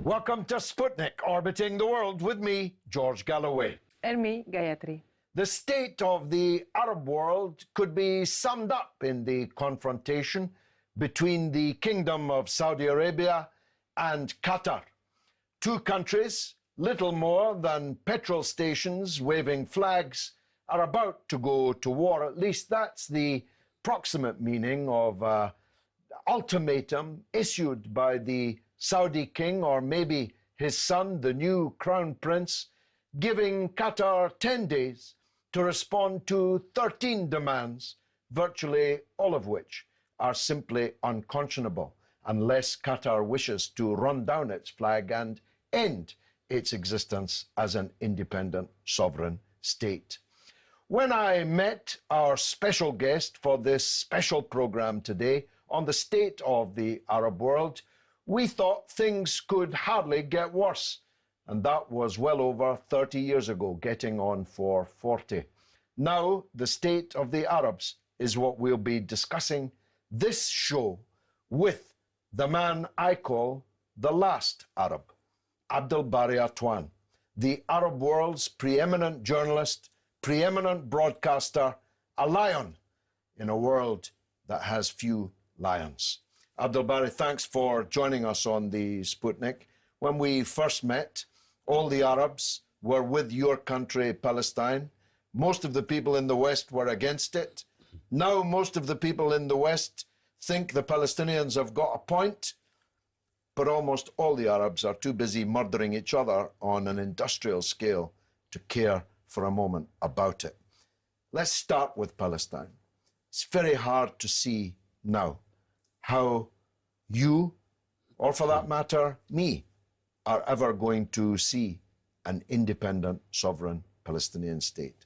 Welcome to Sputnik, orbiting the world with me, George Galloway. And me, Gayatri. The state of the Arab world could be summed up in the confrontation between the Kingdom of Saudi Arabia and Qatar. Two countries, little more than petrol stations waving flags, are about to go to war. At least that's the approximate meaning of ultimatum issued by the Saudi king, or maybe his son, the new crown prince, giving Qatar 10 days to respond to 13 demands, virtually all of which are simply unconscionable, unless Qatar wishes to run down its flag and end its existence as an independent sovereign state. When I met our special guest for this special program today on the state of the Arab world, we thought things could hardly get worse. And that was well over 30 years ago, getting on for 40. Now, the state of the Arabs is what we'll be discussing this show with the man I call the last Arab, Abdel Bari Atwan, the Arab world's preeminent journalist, preeminent broadcaster, a lion in a world that has few lions. Abdel Bari, thanks for joining us on the Sputnik. When we first met, all the Arabs were with your country, Palestine. Most of the people in the West were against it. Now most of the people in the West think the Palestinians have got a point, but almost all the Arabs are too busy murdering each other on an industrial scale to care for a moment about it. Let's start with Palestine. It's very hard to see now how you, or for that matter, me, are ever going to see an independent, sovereign Palestinian state.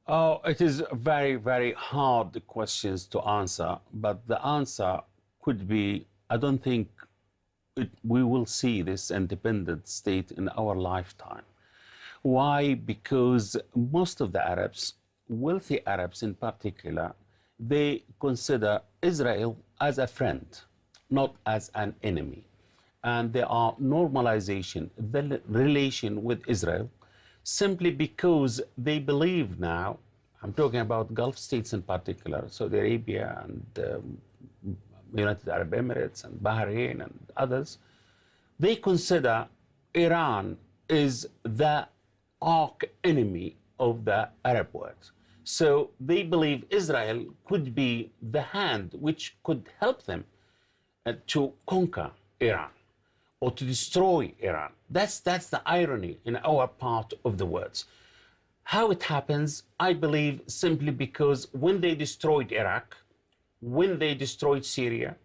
Oh, it is very, very hard questions to answer, but the answer could be, I don't think we will see this independent state in our lifetime. Why? Because most of the Arabs, wealthy Arabs in particular, they consider Israel as a friend, not as an enemy. And they are normalizing the relation with Israel simply because they believe now, I'm talking about Gulf states in particular, Saudi Arabia and United Arab Emirates and Bahrain and others, they consider Iran is the arch enemy of the Arab world. So they believe Israel could be the hand which could help them to conquer Iran or to destroy Iran. That's the irony in our part of the world. How it happens, I believe, simply because when they destroyed Iraq, when they destroyed Syria,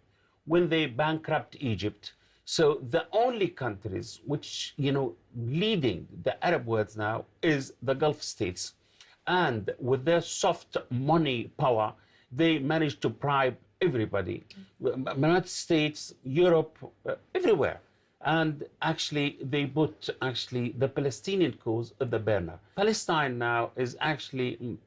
when they bankrupt Egypt, so the only countries which, leading the Arab world now is the Gulf states. And with their soft money power, they managed to bribe everybody, United States, Europe, everywhere. And actually, they put the Palestinian cause at the burner. Palestine now is actually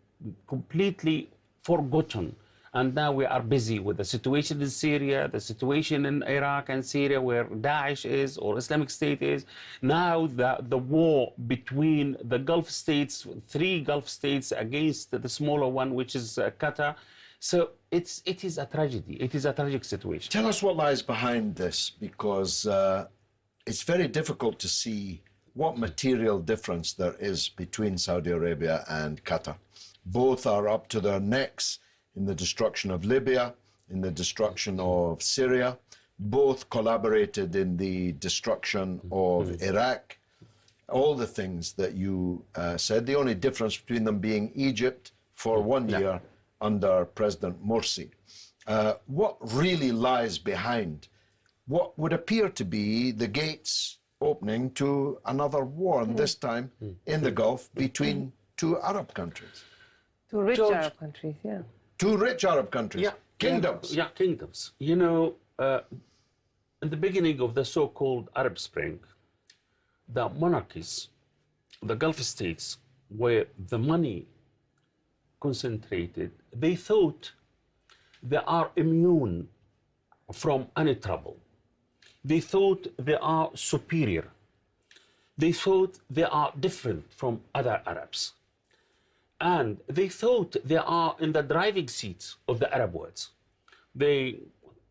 completely forgotten. And now we are busy with the situation in Syria, the situation in Iraq and Syria, where Daesh is or Islamic State is. Now the war between the Gulf states, 3 Gulf states against the smaller one, which is Qatar. So it is a tragedy. It is a tragic situation. Tell us what lies behind this, because it's very difficult to see what material difference there is between Saudi Arabia and Qatar. Both are up to their necks in the destruction of Libya, in the destruction of Syria. Both collaborated in the destruction of Iraq. All the things that you said, the only difference between them being Egypt for 1 year under President Morsi. what really lies behind what would appear to be the gates opening to another war, and this time in the Gulf between two Arab countries. Two rich George- Arab countries, yeah. Two rich Arab countries, kingdoms. Yeah, kingdoms. You know, in the beginning of the so-called Arab Spring, the monarchies, the Gulf states, where the money concentrated, they thought they are immune from any trouble. They thought they are superior. They thought they are different from other Arabs. And they thought they are in the driving seats of the Arab world. They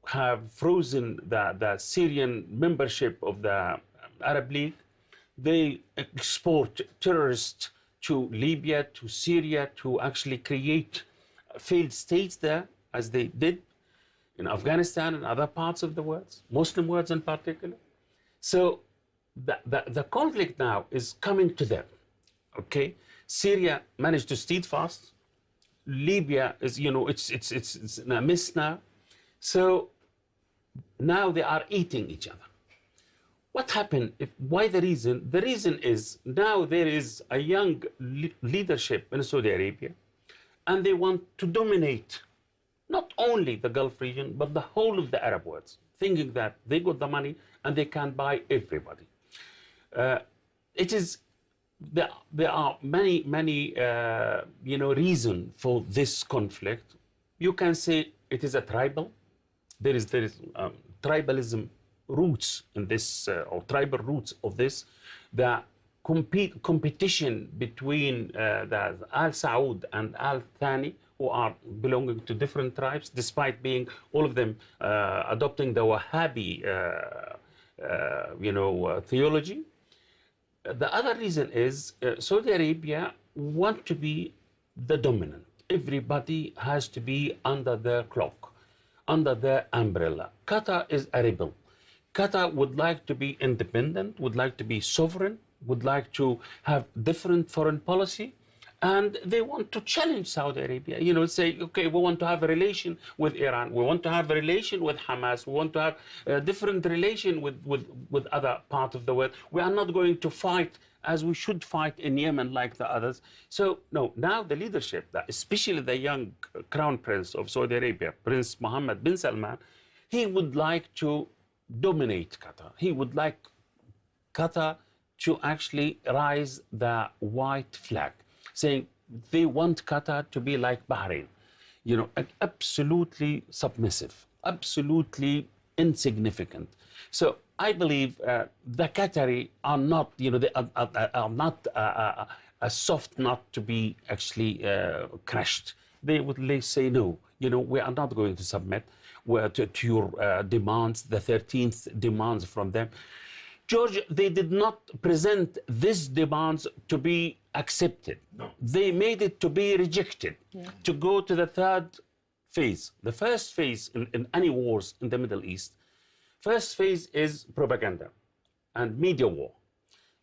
have frozen the Syrian membership of the Arab League. They export terrorists to Libya, to Syria, to actually create failed states there, as they did in Afghanistan and other parts of the world, Muslim worlds in particular. So the conflict now is coming to them, okay? Syria managed to steal fast. Libya is, you know, it's in a mess now. So now they are eating each other. What happened? Why the reason? The reason is now there is a young leadership in Saudi Arabia, and they want to dominate not only the Gulf region, but the whole of the Arab world, thinking that they got the money and they can buy everybody. There are many reasons for this conflict. You can say it is a tribal. There is tribalism roots in this, or tribal roots of this. The competition between the Al Saud and Al Thani, who are belonging to different tribes, despite being all of them adopting the Wahhabi theology. The other reason is Saudi Arabia want to be the dominant. Everybody has to be under their cloak, under their umbrella. Qatar is a rebel. Qatar would like to be independent, would like to be sovereign, would like to have different foreign policy, and they want to challenge Saudi Arabia. You know, say, okay, we want to have a relation with Iran, we want to have a relation with Hamas, we want to have a different relation with other parts of the world. We are not going to fight as we should fight in Yemen like the others. So, no, now the leadership, especially the young crown prince of Saudi Arabia, Prince Mohammed bin Salman, he would like to dominate Qatar. He would like Qatar to actually raise the white flag, saying they want Qatar to be like Bahrain, you know, absolutely submissive, absolutely insignificant. So I believe the Qatari are not, you know, they are not a soft nut to be actually crushed. They would say, no, you know, we are not going to submit to your demands, the 13th demands from them. George, they did not present these demands to be accepted. No. They made it to be rejected, to go to the third phase. The first phase in any wars in the Middle East, first phase is propaganda and media war.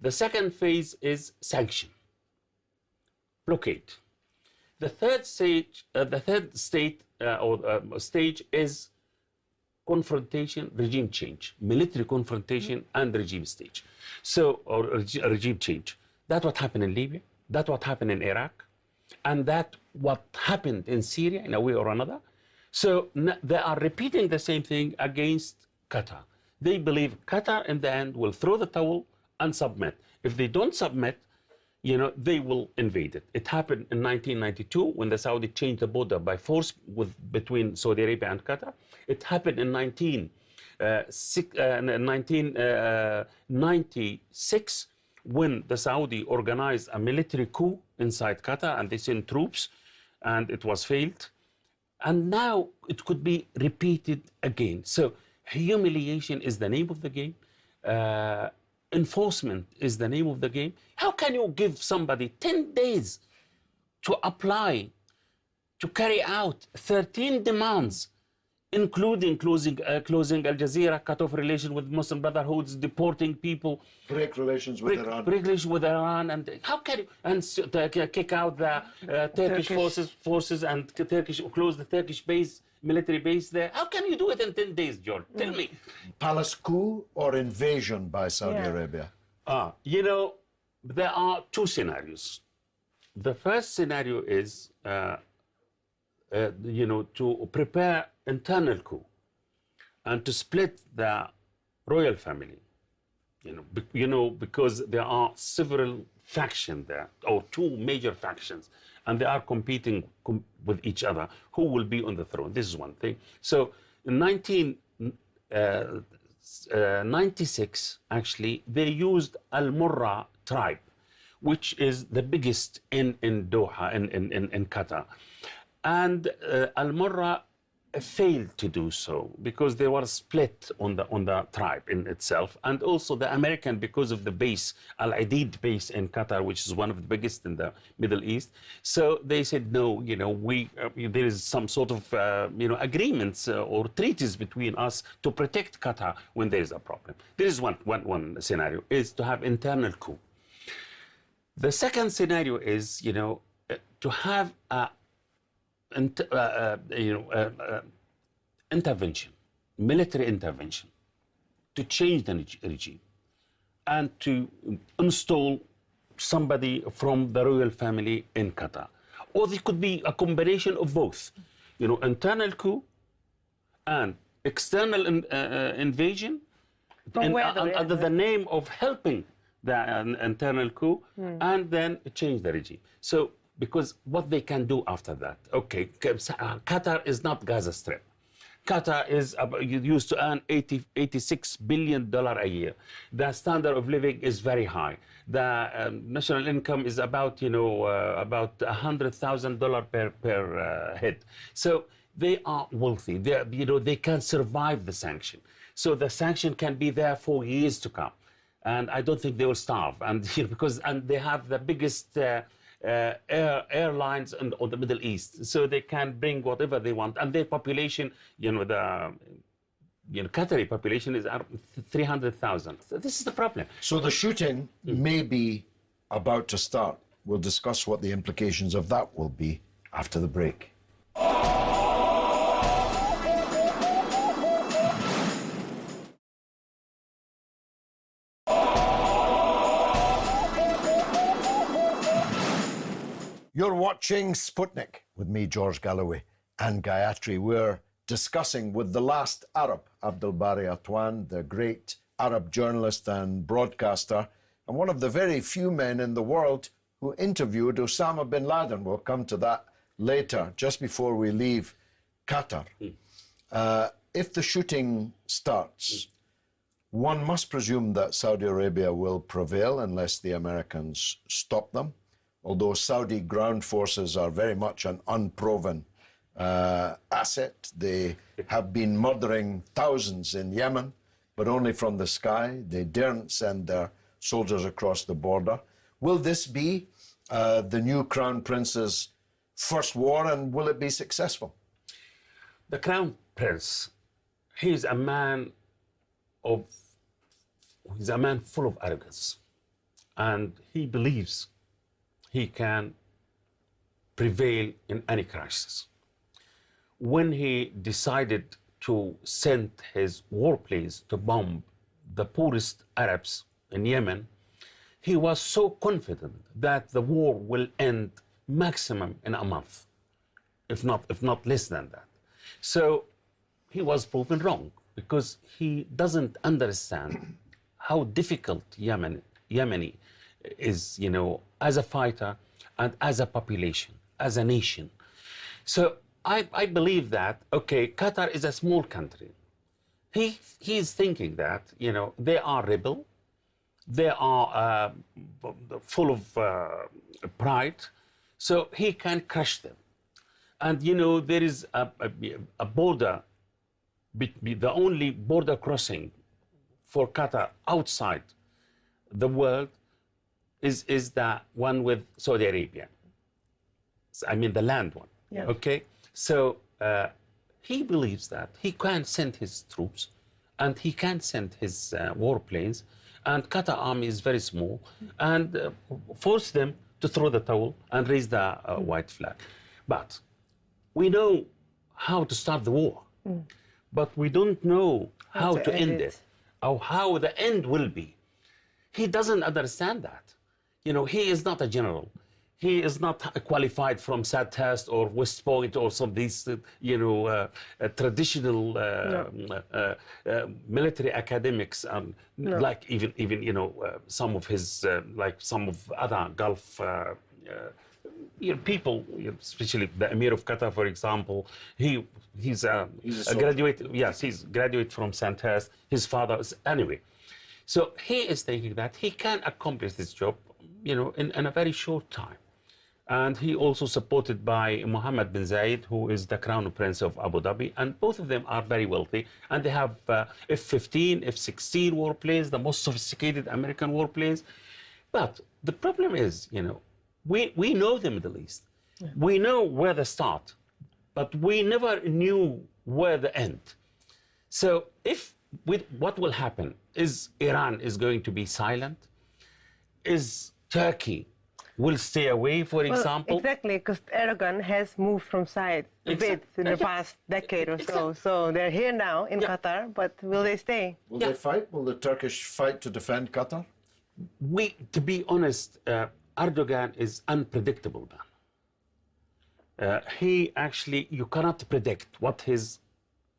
The second phase is sanction, blockade. The third stage, stage is confrontation, regime change, military confrontation and regime stage. So, or regime change. That's what happened in Libya. That's what happened in Iraq. And that's what happened in Syria in a way or another. So they are repeating the same thing against Qatar. They believe Qatar in the end will throw the towel and submit. If they don't submit, you know, they will invade it. It happened in 1992 when the Saudi changed the border by force between Saudi Arabia and Qatar. It happened in 1996 when the Saudi organized a military coup inside Qatar and they sent troops and it was failed. And now it could be repeated again. So humiliation is the name of the game. Enforcement is the name of the game. How can you give somebody 10 days to apply, to carry out 13 demands including closing Al Jazeera, cut off relation with Muslim Brotherhoods, deporting people, break relations with Iran. break relations with Iran, and how can you kick out the Turkish forces and close the Turkish military base there? How can you do it in 10 days, George? Tell me. Palace coup or invasion by Saudi Arabia? You know, there are two scenarios. The first scenario is, you know, to prepare internal coup and to split the royal family. You know, because there are several factions there, or two major factions, and they are competing with each other. Who will be on the throne? This is one thing. So in 1996, actually, they used Al-Murrah tribe, which is the biggest in Doha, in Qatar. And Al-Murrah failed to do so because they were split on the tribe in itself, and also the American, because of the base, Al Adid base in Qatar, which is one of the biggest in the Middle East. So they said, no, you know, there is some sort of you know, agreements or treaties between us to protect Qatar when there is a problem. This is one scenario, is to have internal coup. The second scenario is, you know, to have a intervention, military intervention, to change the regime and to install somebody from the royal family in Qatar. Or there could be a combination of both, you know, internal coup and external invasion under the name of helping the internal coup, and then change the regime. So, because what they can do after that, okay, Qatar is not Gaza Strip. Qatar used to earn $86 billion a year. The standard of living is very high. The national income is about, you know, about $100,000 per head. So they are wealthy. You know, they can survive the sanction. So the sanction can be there for years to come, and I don't think they will starve. And because they have the biggest airlines in the Middle East, so they can bring whatever they want, and their population, you know, the Qatari population is 300,000. So this is the problem. So the shooting may be about to start. We'll discuss what the implications of that will be after the break. You're watching Sputnik with me, George Galloway, and Gayatri. We're discussing with the last Arab, Abdel Bari Atwan, the great Arab journalist and broadcaster, and one of the very few men in the world who interviewed Osama bin Laden. We'll come to that later, just before we leave Qatar. If the shooting starts, one must presume that Saudi Arabia will prevail unless the Americans stop them. Although Saudi ground forces are very much an unproven asset. They have been murdering thousands in Yemen, but only from the sky. They daren't send their soldiers across the border. Will this be the new Crown Prince's first war, and will it be successful? The Crown Prince, he's a man full of arrogance, and he believes he can prevail in any crisis. When he decided to send his warplanes to bomb the poorest Arabs in Yemen, he was so confident that the war will end maximum in a month, if not less than that. So he was proven wrong, because he doesn't understand how difficult Yemeni is, you know, as a fighter and as a population, as a nation. So I believe that, okay, Qatar is a small country. He is thinking that, you know, they are rebel, they are full of pride, so he can crush them. And, you know, there is a border, the only border crossing for Qatar outside the world is the one with Saudi Arabia. I mean, the land one. Yeah. Okay? So he believes that he can send his troops and he can send his warplanes, and Qatar army is very small, and force them to throw the towel and raise the white flag. But we know how to start the war, but we don't know how to end it, or how the end will be. He doesn't understand that. You know, he is not a general. He is not qualified from Sadhurst or West Point or some of these, traditional military academics, like even some of his, like some of other Gulf people, especially the Emir of Qatar, for example. He's a graduate. Yes, he's graduate from Sadhurst. His father is, anyway. So he is thinking that he can accomplish this job, in a very short time. And he also supported by Mohammed bin Zayed, who is the Crown Prince of Abu Dhabi, and both of them are very wealthy, and they have F-15, F-16 warplanes, the most sophisticated American warplanes. But the problem is, we know the Middle East. Yeah. We know where they start, but we never knew where they end. So what will happen is Iran is going to be silent? Is Turkey will stay away, for example? Exactly, because Erdogan has moved from side a bit in the past decade or so. So they're here now in Qatar, but will they stay? Will they fight? Will the Turkish fight to defend Qatar? To be honest, Erdogan is unpredictable man. You cannot predict what his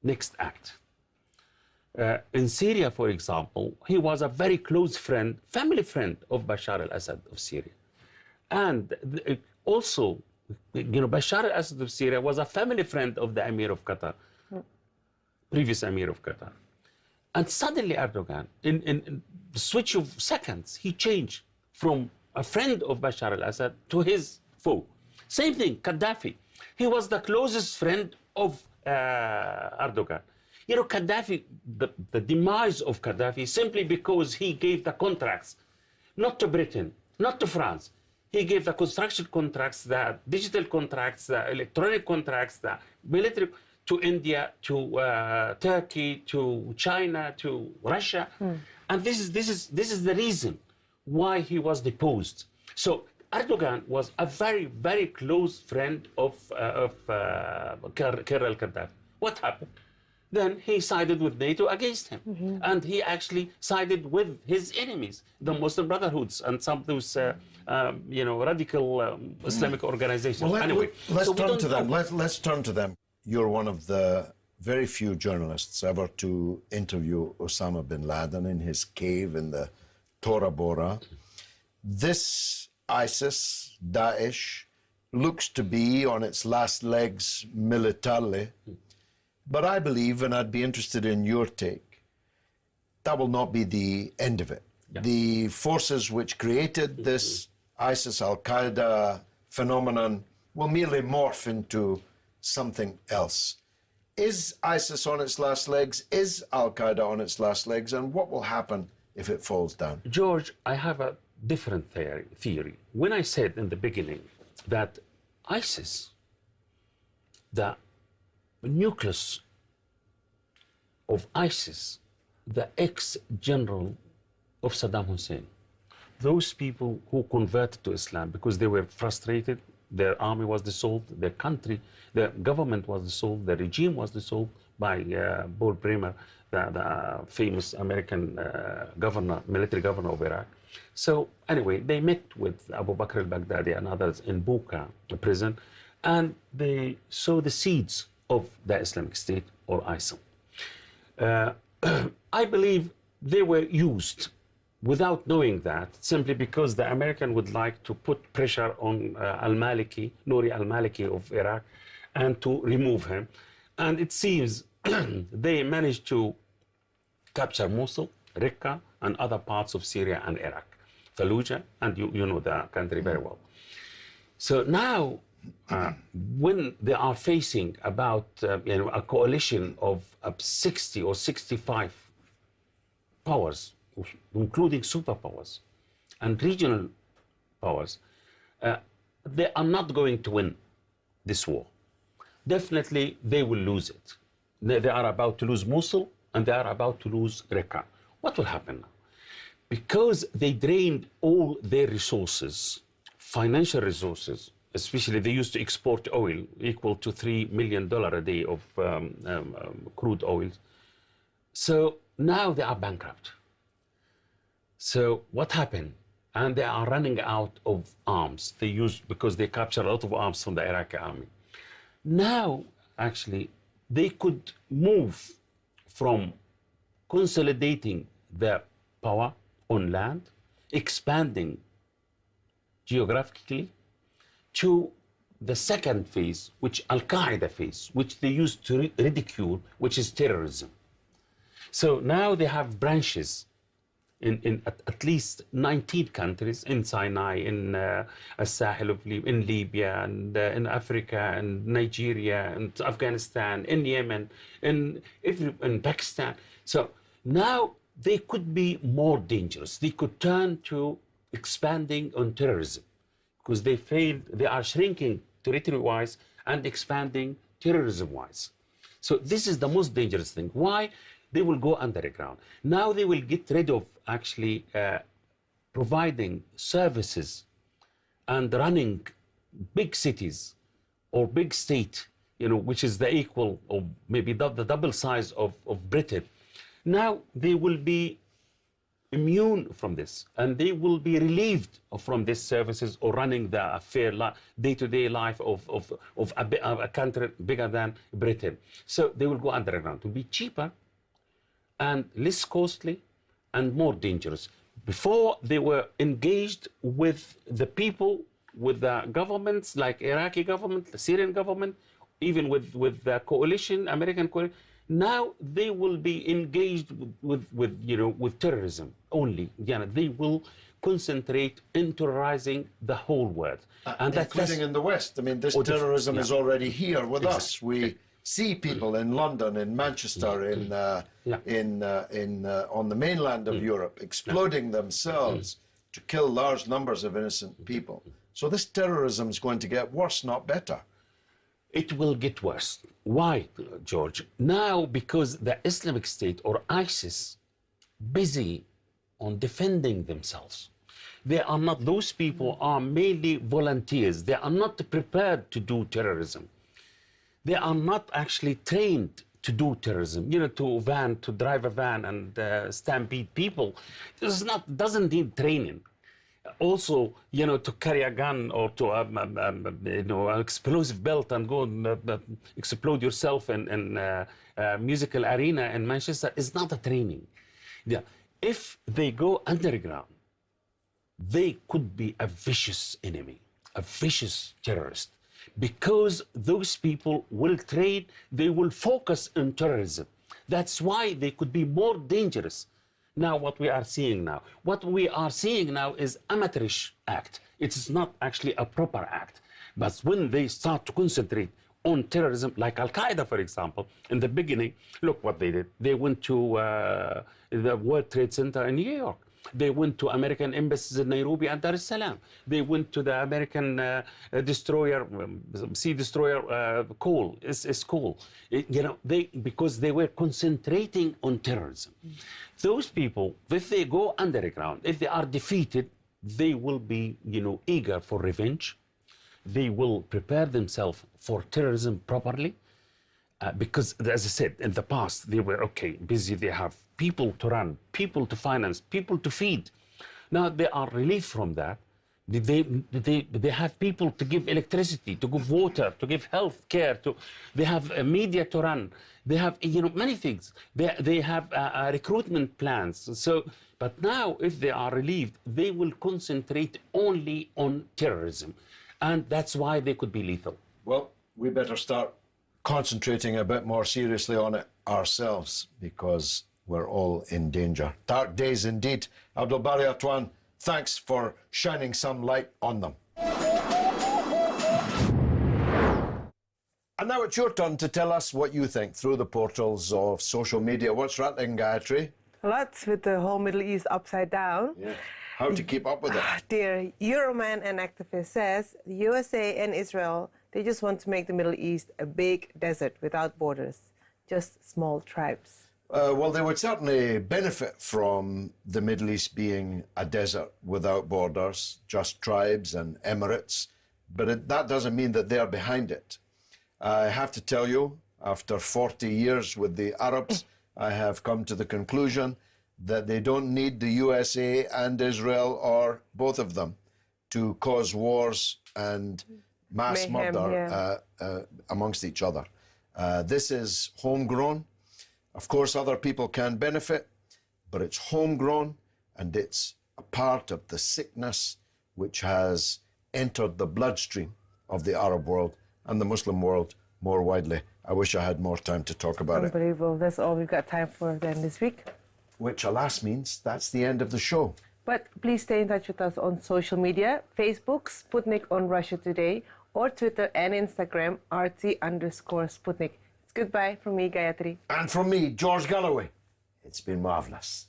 next act. In Syria, for example, he was a very close friend, family friend of Bashar al-Assad of Syria. And also, Bashar al-Assad of Syria was a family friend of the Emir of Qatar, previous Emir of Qatar. And suddenly Erdogan, in the switch of seconds, he changed from a friend of Bashar al-Assad to his foe. Same thing, Gaddafi. He was the closest friend of Erdogan. Gaddafi, the demise of Gaddafi, simply because he gave the contracts, not to Britain, not to France. He gave the construction contracts, the digital contracts, the electronic contracts, the military, to India, to Turkey, to China, to Russia. And this is the reason why he was deposed. So Erdogan was a very, very close friend of Colonel Gaddafi. What happened? Then he sided with NATO against him. And he actually sided with his enemies, the Muslim Brotherhoods and some of those radical Islamic organizations. Well, let's turn to them. Let's turn to them. You're one of the very few journalists ever to interview Osama bin Laden in his cave in the Tora Bora. This ISIS, Daesh, looks to be on its last legs militarily. But I believe, and I'd be interested in your take, that will not be the end of it. Yeah. The forces which created this ISIS Al-Qaeda phenomenon will merely morph into something else. Is ISIS on its last legs? Is Al-Qaeda on its last legs? And what will happen if it falls down? George, I have a different theory. When I said in the beginning that ISIS, the nucleus of ISIS, the ex-general of Saddam Hussein, those people who converted to Islam because they were frustrated, their army was dissolved, their country, their government was dissolved, their regime was dissolved by Paul Bremer, the famous American governor, military governor of Iraq. So anyway, they met with Abu Bakr al-Baghdadi and others in Buqa, the prison, and they saw the seeds of the Islamic State or ISIL. I believe they were used without knowing that, simply because the American would like to put pressure on al-Maliki, Nouri al-Maliki of Iraq, and to remove him. And it seems they managed to capture Mosul, Raqqa, and other parts of Syria and Iraq, Fallujah, and you know the country very well. So now, when they are facing about a coalition of 60 or 65 powers, including superpowers and regional powers, they are not going to win this war. definitely they will lose it. They are about to lose Mosul and they are about to lose Raqqa. What will happen now? Because they drained all their resources, financial resources, especially they used to export oil equal to $3 million a day of crude oil. So now they are bankrupt. So what happened? And they are running out of arms. They used, because they captured a lot of arms from the Iraqi army. Now, actually, they could move from consolidating their power on land, expanding geographically, to the second phase, which Al-Qaeda phase, which they used to ridicule, which is terrorism. So now they have branches in at least 19 countries, in Sinai, in Al-Sahel of Libya, in Libya, and in Africa, and Nigeria, and Afghanistan, in Yemen, in Pakistan. So now they could be more dangerous. They could turn to expanding on terrorism, because they failed. They are shrinking territory-wise and expanding terrorism-wise. So this is the most dangerous thing. Why? They will go underground. Now they will get rid of actually providing services and running big cities or big state, which is the equal or maybe the double size of Britain. Now they will be immune from this, and they will be relieved from these services or running the fair day-to-day life of a country bigger than Britain. So they will go underground. It will be cheaper and less costly and more dangerous. Before, they were engaged with the people, with the governments like Iraqi government, the Syrian government, even with the coalition, American coalition. Now they will be engaged with terrorism only. They will concentrate in terrorizing the whole world, and including in the West. I mean, this terrorism is already here with us. We see people in London, in Manchester, on the mainland of Europe, exploding themselves to kill large numbers of innocent people. So this terrorism is going to get worse, not better. It will get worse. Why, George? Now, because the Islamic State or ISIS busy on defending themselves. They are not, those people are mainly volunteers. They are not prepared to do terrorism. They are not actually trained to do terrorism. To drive a van and stampede people. This doesn't need training. Also, to carry a gun or to an explosive belt and go and explode yourself in a musical arena in Manchester is not a training. Yeah. If they go underground, they could be a vicious enemy, a vicious terrorist, because those people will train, they will focus on terrorism. That's why they could be more dangerous. Now, what we are seeing now is amateurish act. It is not actually a proper act. But when they start to concentrate on terrorism, like Al-Qaeda, for example, in the beginning, look what they did. They went to the World Trade Center in New York. They went to American embassies in Nairobi and Dar es Salaam. They went to the American destroyer, sea destroyer, Cole, SS Cole. Because they were concentrating on terrorism. Those people, if they go underground, if they are defeated, they will be, eager for revenge. They will prepare themselves for terrorism properly. Because, as I said, in the past, they were, busy. They have people to run, people to finance, people to feed. Now they are relieved from that. They have people to give electricity, to give water, to give health care. They have media to run. They have, many things. They have recruitment plans. So, but now, if they are relieved, they will concentrate only on terrorism. And that's why they could be lethal. Well, we better start concentrating a bit more seriously on it ourselves, because we're all in danger. Dark days indeed. Abdel Bari Atwan, thanks for shining some light on them. And now it's your turn to tell us what you think through the portals of social media. What's ranting, Gayatri? Lots, with the whole Middle East upside down. Yeah. How to keep up with it? Dear Euroman, an activist, says the USA and Israel, They just want to make the Middle East a big desert without borders, just small tribes. Well, they would certainly benefit from the Middle East being a desert without borders, just tribes and emirates, but that doesn't mean that they're behind it. I have to tell you, after 40 years with the Arabs, I have come to the conclusion that they don't need the USA and Israel or both of them to cause wars and mass Mayhem, murder amongst each other. This is homegrown. Of course, other people can benefit, but it's homegrown and it's a part of the sickness which has entered the bloodstream of the Arab world and the Muslim world more widely. I wish I had more time to talk about it. Unbelievable. That's all we've got time for then this week. Which, alas, means that's the end of the show. But please stay in touch with us on social media, Facebook, Sputnik on Russia Today, or Twitter and Instagram, RT_Sputnik. It's goodbye from me, Gayatri. And from me, George Galloway. It's been marvelous.